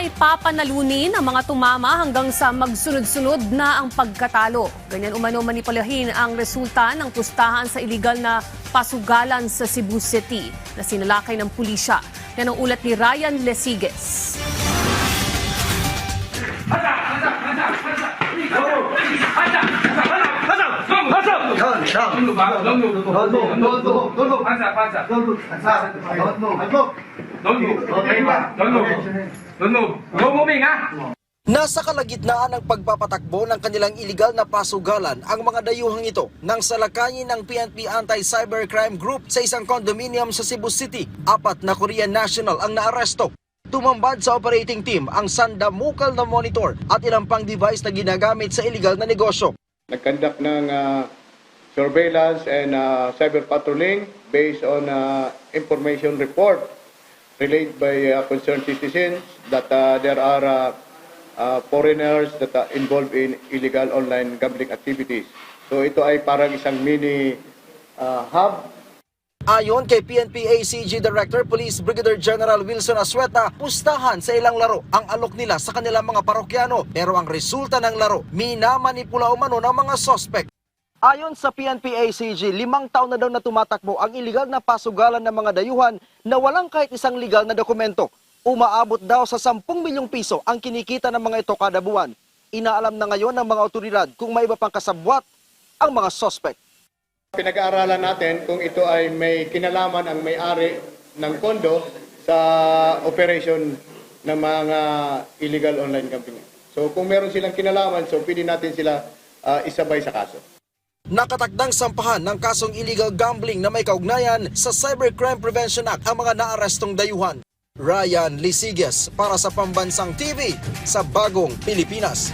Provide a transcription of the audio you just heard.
ay papanalunin ang mga tumama hanggang sa magsunod-sunod na ang pagkatalo. Ganyan umano manipulahin ang resulta ng pustahan sa iligal na pasugalan sa Cebu City na sinalakay ng pulisya. Yan ang ulat ni Ryan Lesiges. Nasa kalagitnaan ng pagpapatakbo ng kanilang iligal na pasugalan ang mga dayuhang ito nang salakayin ng PNP Anti-Cybercrime Group sa isang condominium sa Cebu City. 4 na Korean national ang naaresto. Tumambad sa operating team ang sandamukal na monitor at ilang pang device na ginagamit sa iligal na negosyo. Nag-conduct ng surveillance and cyber patrolling based on information report relayed by concerned citizens that there are foreigners that are involved in illegal online gambling activities. So ito ay parang isang mini hub. Ayon kay PNP ACG Director Police Brigadier General Wilson Asueta, pustahan sa ilang laro ang alok nila sa kanilang mga parokyano, pero ang resulta ng laro, minamanipula umano ng mga sospek. Ayon sa PNP ACG, 5 taon na daw na tumatakbo ang iligal na pasugalan ng mga dayuhan na walang kahit isang legal na dokumento. Umaabot daw sa 10 milyong piso ang kinikita ng mga ito kada buwan. Inaalam na ngayon ng mga otoridad kung may iba pang kasabwat ang mga sospek. Pinag-aaralan natin kung ito ay may kinalaman ang may-ari ng kondo sa operation ng mga illegal online gambling. So kung meron silang kinalaman, so pwede natin sila isabay sa kaso. Nakatakdang sampahan ng kasong illegal gambling na may kaugnayan sa Cybercrime Prevention Act ang mga naarestong dayuhan. Ryan Lesiges para sa Pambansang TV sa Bagong Pilipinas.